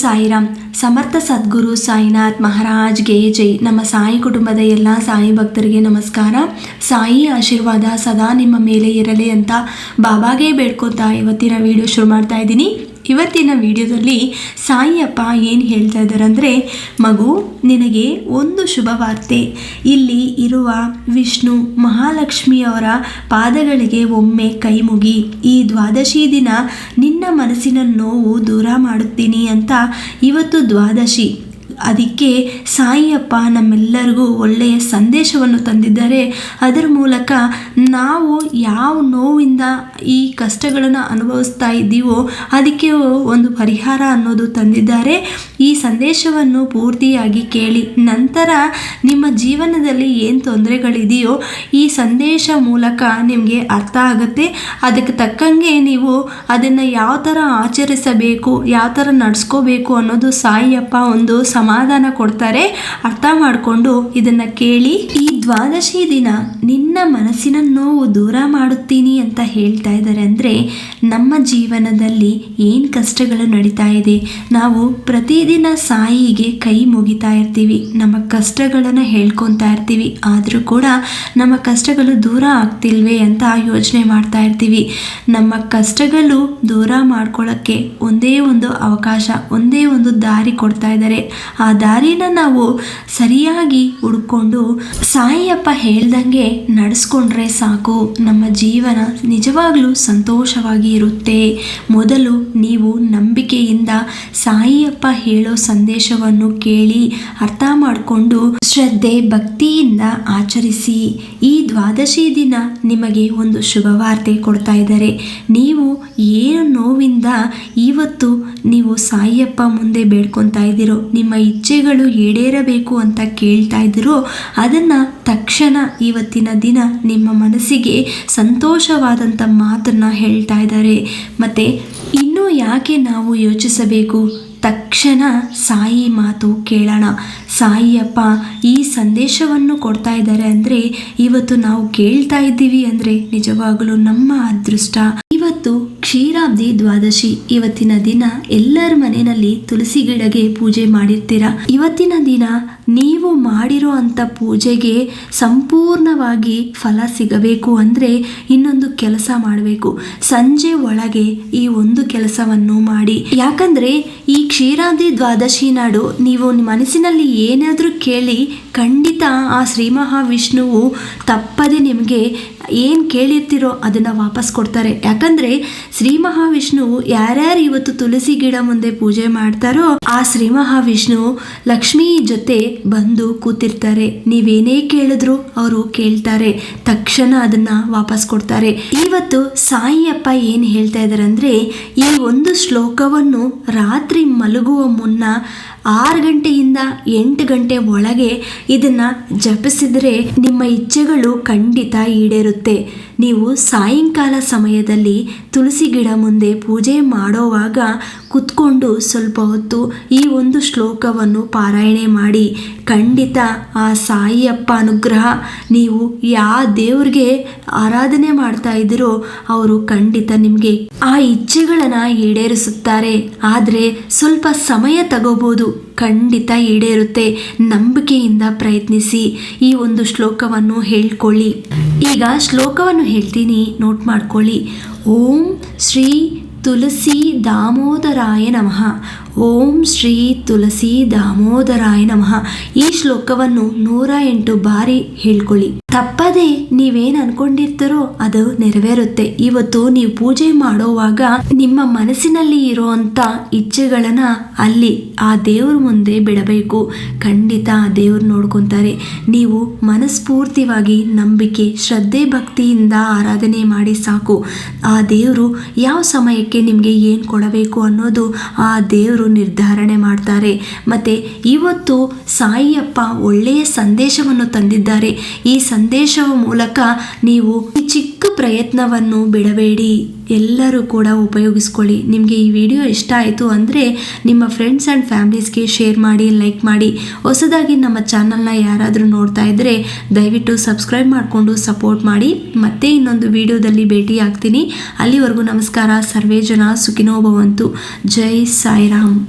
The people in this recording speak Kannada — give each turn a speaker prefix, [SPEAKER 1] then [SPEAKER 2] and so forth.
[SPEAKER 1] ಸಾಯಿರಾಮ್. ಸಮರ್ಥ ಸದ್ಗುರು ಸಾಯಿನಾಥ್ ಮಹಾರಾಜ್ಗೆ ಜೈ. ನಮ್ಮ ಸಾಯಿ ಕುಟುಂಬದ ಎಲ್ಲ ಸಾಯಿ ಭಕ್ತರಿಗೆ ನಮಸ್ಕಾರ. ಸಾಯಿ ಆಶೀರ್ವಾದ ಸದಾ ನಿಮ್ಮ ಮೇಲೆ ಇರಲಿ ಅಂತ ಬಾಬಾಗೆ ಬೇಡ್ಕೊತಾ ಇವತ್ತಿನ ವಿಡಿಯೋ ಶುರು ಮಾಡ್ತಾ ಇದ್ದೀನಿ. ಇವತ್ತಿನ ವಿಡಿಯೋದಲ್ಲಿ ಸಾಯಿಯಪ್ಪ ಏನು ಹೇಳ್ತಾ ಇದ್ದಾರೆ ಅಂದರೆ, ಮಗು ನಿನಗೆ ಒಂದು ಶುಭ ವಾರ್ತೆ. ಇಲ್ಲಿ ಇರುವ ವಿಷ್ಣು ಮಹಾಲಕ್ಷ್ಮಿಯವರ ಪಾದಗಳಿಗೆ ಒಮ್ಮೆ ಕೈ ಮುಗಿ. ಈ ದ್ವಾದಶಿ ದಿನ ನಿನ್ನ ಮನಸ್ಸಿನ ನೋವು ದೂರ ಮಾಡುತ್ತೀನಿ ಅಂತ ಇವತ್ತು ದ್ವಾದಶಿ. ಅದಕ್ಕೆ ಸಾಯಿಯಪ್ಪ ನಮ್ಮೆಲ್ಲರಿಗೂ ಒಳ್ಳೆಯ ಸಂದೇಶವನ್ನು ತಂದಿದ್ದಾರೆ. ಅದರ ಮೂಲಕ ನಾವು ಯಾವ ನೋವಿಂದ ಈ ಕಷ್ಟಗಳನ್ನು ಅನುಭವಿಸ್ತಾ ಇದ್ದೀವೋ ಅದಕ್ಕೆ ಒಂದು ಪರಿಹಾರ ಅನ್ನೋದು ತಂದಿದ್ದಾರೆ. ಈ ಸಂದೇಶವನ್ನು ಪೂರ್ತಿಯಾಗಿ ಕೇಳಿ ನಂತರ ನಿಮ್ಮ ಜೀವನದಲ್ಲಿ ಏನು ತೊಂದರೆಗಳಿದೆಯೋ ಈ ಸಂದೇಶ ಮೂಲಕ ನಿಮಗೆ ಅರ್ಥ ಆಗುತ್ತೆ. ಅದಕ್ಕೆ ತಕ್ಕಂಗೆ ನೀವು ಅದನ್ನು ಯಾವ ಥರ ಆಚರಿಸಬೇಕು, ಯಾವ ಥರ ನಡೆಸ್ಕೋಬೇಕು ಅನ್ನೋದು ಸಾಯಿಯಪ್ಪ ಒಂದು ಸಮಾಧಾನ ಕೊಡ್ತಾರೆ. ಅರ್ಥ ಮಾಡಿಕೊಂಡು ಇದನ್ನು ಕೇಳಿ. ಈ ದ್ವಾದಶಿ ದಿನ ನಿನ್ನ ಮನಸ್ಸಿನ ನೋವು ದೂರ ಮಾಡುತ್ತೀನಿ ಅಂತ ಹೇಳ್ತಾ ಇದ್ದಾರೆ. ಅಂದರೆ ನಮ್ಮ ಜೀವನದಲ್ಲಿ ಏನು ಕಷ್ಟಗಳು ನಡೀತಾ ಇದೆ, ನಾವು ಪ್ರತಿದಿನ ಸಾಯಿಗೆ ಕೈ ಮುಗಿತಾ ಇರ್ತೀವಿ, ನಮ್ಮ ಕಷ್ಟಗಳನ್ನು ಹೇಳ್ಕೊತಾ ಇರ್ತೀವಿ. ಆದರೂ ಕೂಡ ನಮ್ಮ ಕಷ್ಟಗಳು ದೂರ ಆಗ್ತಿಲ್ವೇ ಅಂತ ಯೋಚನೆ ಮಾಡ್ತಾ ಇರ್ತೀವಿ. ನಮ್ಮ ಕಷ್ಟಗಳು ದೂರ ಮಾಡ್ಕೊಳ್ಳೋಕ್ಕೆ ಒಂದೇ ಒಂದು ಅವಕಾಶ, ಒಂದೇ ಒಂದು ದಾರಿ ಕೊಡ್ತಾ ಇದ್ದಾರೆ. ಆ ದಾರಿನ ನಾವು ಸರಿಯಾಗಿ ಹುಡ್ಕೊಂಡು ಸಾಯಿಯಪ್ಪ ಹೇಳ್ದಂಗೆ ನಡೆಸ್ಕೊಂಡ್ರೆ ಸಾಕು, ನಮ್ಮ ಜೀವನ ನಿಜವಾಗ್ಲೂ ಸಂತೋಷವಾಗಿ ಇರುತ್ತೆ. ಮೊದಲು ನೀವು ನಂಬಿಕೆಯಿಂದ ಸಾಯಿಯಪ್ಪ ಹೇಳೋ ಸಂದೇಶವನ್ನು ಕೇಳಿ ಅರ್ಥ ಮಾಡಿಕೊಂಡು ಶ್ರದ್ಧೆ ಭಕ್ತಿಯಿಂದ ಆಚರಿಸಿ. ಈ ದ್ವಾದಶಿ ದಿನ ನಿಮಗೆ ಒಂದು ಶುಭವಾರ್ತೆ ಕೊಡ್ತಾ ಇದ್ದಾರೆ. ನೀವು ಏನು ನೋವಿಂದ ಇವತ್ತು ನೀವು ಸಾಯಿಯಪ್ಪ ಮುಂದೆ ಬೇಡ್ಕೊತಾ ಇದ್ದೀರೋ, ನಿಮ್ಮ ಇಚ್ಛೆಗಳು ಈಡೇರಬೇಕು ಅಂತ ಕೇಳ್ತಾ ಇದ್ದೀರೋ, ಅದನ್ನು ತಕ್ಷಣ ಇವತ್ತಿನ ದಿನ ನಿಮ್ಮ ಮನಸ್ಸಿಗೆ ಸಂತೋಷವಾದಂಥ ಮಾತನ್ನು ಹೇಳ್ತಾ ಇದ್ದಾರೆ. ಮತ್ತು ಇನ್ನೂ ಯಾಕೆ ನಾವು ಯೋಚಿಸಬೇಕು, ತಕ್ಷಣ ಸಾಯಿ ಮಾತು ಕೇಳೋಣ. ಸಾಯಿಯಪ್ಪ ಈ ಸಂದೇಶವನ್ನು ಕೊಡ್ತಾ ಇದ್ದಾರೆ ಅಂದರೆ ಇವತ್ತು ನಾವು ಕೇಳ್ತಾ ಇದ್ದೀವಿ ಅಂದರೆ ನಿಜವಾಗಲೂ ನಮ್ಮ ಅದೃಷ್ಟ. ಇವತ್ತು ಕ್ಷೀರಾಬ್ದಿ ದ್ವಾದಶಿ. ಇವತ್ತಿನ ದಿನ ಎಲ್ಲರ ಮನೆಯಲ್ಲಿ ತುಳಸಿ ಗಿಡಗೆ ಪೂಜೆ ಮಾಡಿರ್ತೀರ. ಇವತ್ತಿನ ದಿನ ನೀವು ಮಾಡಿರೋ ಅಂಥ ಪೂಜೆಗೆ ಸಂಪೂರ್ಣವಾಗಿ ಫಲ ಸಿಗಬೇಕು ಅಂದರೆ ಇನ್ನೊಂದು ಕೆಲಸ ಮಾಡಬೇಕು. ಸಂಜೆ ಒಳಗೆ ಈ ಒಂದು ಕೆಲಸವನ್ನು ಮಾಡಿ. ಯಾಕಂದರೆ ಈ ಕ್ಷೀರಾಬ್ದಿ ದ್ವಾದಶಿ ನಾಡು ನೀವು ಮನಸ್ಸಿನಲ್ಲಿ ಏನಾದರೂ ಕೇಳಿ ಖಂಡಿತ ಆ ಶ್ರೀ ಮಹಾವಿಷ್ಣುವು ತಪ್ಪದೆ ನಿಮಗೆ ಏನು ಕೇಳಿರ್ತೀರೋ ಅದನ್ನು ವಾಪಸ್ ಕೊಡ್ತಾರೆ. ಯಾಕಂದರೆ ಶ್ರೀ ಮಹಾವಿಷ್ಣುವು ಯಾರ್ಯಾರು ಇವತ್ತು ತುಳಸಿ ಗಿಡ ಮುಂದೆ ಪೂಜೆ ಮಾಡ್ತಾರೋ ಆ ಶ್ರೀ ಮಹಾವಿಷ್ಣು ಲಕ್ಷ್ಮಿ ಜೊತೆ ಬಂದು ಕೂತಿರ್ತಾರೆ. ನೀವೇನೇ ಕೇಳಿದ್ರು ಅವರು ಕೇಳ್ತಾರೆ, ತಕ್ಷಣ ಅದನ್ನು ವಾಪಸ್ ಕೊಡ್ತಾರೆ. ಇವತ್ತು ಸಾಯಿಯಪ್ಪ ಏನು ಹೇಳ್ತಾ ಇದ್ದಾರೆ ಅಂದರೆ, ಈ ಒಂದು ಶ್ಲೋಕವನ್ನು ರಾತ್ರಿ ಮಲಗುವ ಮುನ್ನ 6 ಗಂಟೆಯಿಂದ 8 ಗಂಟೆ ಒಳಗೆ ಇದನ್ನು ಜಪಿಸಿದರೆ ನಿಮ್ಮ ಇಚ್ಛೆಗಳು ಖಂಡಿತ ಈಡೇರುತ್ತೆ. ನೀವು ಸಾಯಂಕಾಲ ಸಮಯದಲ್ಲಿ ತುಳಸಿ ಗಿಡ ಮುಂದೆ ಪೂಜೆ ಮಾಡೋವಾಗ ಕುತ್ಕೊಂಡು ಸ್ವಲ್ಪ ಹೊತ್ತು ಈ ಒಂದು ಶ್ಲೋಕವನ್ನು ಪಾರಾಯಣೆ ಮಾಡಿ. ಖಂಡಿತ ಆ ಸಾಯಿಯಪ್ಪ ಅನುಗ್ರಹ, ನೀವು ಯಾವ ದೇವ್ರಿಗೆ ಆರಾಧನೆ ಮಾಡ್ತಾ ಇದ್ದೀರೋ ಅವರು ಖಂಡಿತ ನಿಮಗೆ ಆ ಇಚ್ಛೆಗಳನ್ನು ಈಡೇರಿಸುತ್ತಾರೆ. ಆದರೆ ಸ್ವಲ್ಪ ಸಮಯ ತಗೋಬೋದು, ಖಂಡಿತ ಈಡೇರುತ್ತೆ. ನಂಬಿಕೆಯಿಂದ ಪ್ರಯತ್ನಿಸಿ. ಈ ಒಂದು ಶ್ಲೋಕವನ್ನು ಹೇಳ್ಕೊಳ್ಳಿ. ಈಗ ಶ್ಲೋಕವನ್ನು ಹೇಳ್ತೀನಿ, ನೋಟ್ ಮಾಡ್ಕೊಳ್ಳಿ. ಓಂ ಶ್ರೀ ತುಳಸಿ ದಾಮೋದರಾಯ ನಮಃ. ಓಂ ಶ್ರೀ ತುಳಸಿ ದಾಮೋದರಾಯ ನಮಃ. ಈ ಶ್ಲೋಕವನ್ನು 108 ಬಾರಿ ಹೇಳ್ಕೊಳ್ಳಿ. ತಪ್ಪದೆ ನೀವೇನು ಅನ್ಕೊಂಡಿರ್ತಾರೋ ಅದು ನೆರವೇರುತ್ತೆ. ಇವತ್ತು ನೀವು ಪೂಜೆ ಮಾಡೋವಾಗ ನಿಮ್ಮ ಮನಸ್ಸಿನಲ್ಲಿ ಇರುವಂಥ ಇಚ್ಛೆಗಳನ್ನ ಅಲ್ಲಿ ಆ ದೇವ್ರ ಮುಂದೆ ಬಿಡಬೇಕು. ಖಂಡಿತ ಆ ದೇವ್ರು ನೋಡ್ಕೊತಾರೆ. ನೀವು ಮನಸ್ಫೂರ್ತಿವಾಗಿ ನಂಬಿಕೆ ಶ್ರದ್ಧೆ ಭಕ್ತಿಯಿಂದ ಆರಾಧನೆ ಮಾಡಿ ಸಾಕು. ಆ ದೇವರು ಯಾವ ಸಮಯಕ್ಕೆ ನಿಮಗೆ ಏನು ಕೊಡಬೇಕು ಅನ್ನೋದು ಆ ದೇವರು ನಿರ್ಧಾರಣೆ ಮಾಡ್ತಾರೆ. ಮತ್ತು ಇವತ್ತು ಸಾಯಿಯಪ್ಪ ಒಳ್ಳೆಯ ಸಂದೇಶವನ್ನು ತಂದಿದ್ದಾರೆ. ಈ ಸಂದೇಶದ ಮೂಲಕ ನೀವು ಈ ಚಿಕ್ಕ ಪ್ರಯತ್ನವನ್ನು ಬಿಡಬೇಡಿ, ಎಲ್ಲರೂ ಕೂಡ ಉಪಯೋಗಿಸ್ಕೊಳ್ಳಿ. ನಿಮಗೆ ಈ ವಿಡಿಯೋ ಇಷ್ಟ ಆಯಿತು ಅಂದರೆ ನಿಮ್ಮ ಫ್ರೆಂಡ್ಸ್ ಆ್ಯಂಡ್ ಫ್ಯಾಮಿಲೀಸ್ಗೆ ಶೇರ್ ಮಾಡಿ, ಲೈಕ್ ಮಾಡಿ. ಹೊಸದಾಗಿ ನಮ್ಮ ಚಾನಲ್ನ ಯಾರಾದರೂ ನೋಡ್ತಾ ಇದ್ದರೆ ದಯವಿಟ್ಟು ಸಬ್ಸ್ಕ್ರೈಬ್ ಮಾಡಿಕೊಂಡು ಸಪೋರ್ಟ್ ಮಾಡಿ. ಮತ್ತೆ ಇನ್ನೊಂದು ವಿಡಿಯೋದಲ್ಲಿ ಭೇಟಿ ಆಗ್ತೀನಿ. ಅಲ್ಲಿವರೆಗೂ ನಮಸ್ಕಾರ. ಸರ್ವೇ ಜನ ಸುಖಿನೋ ಭವಂತು. ಜೈ ಸಾಯಿರಾಮ್.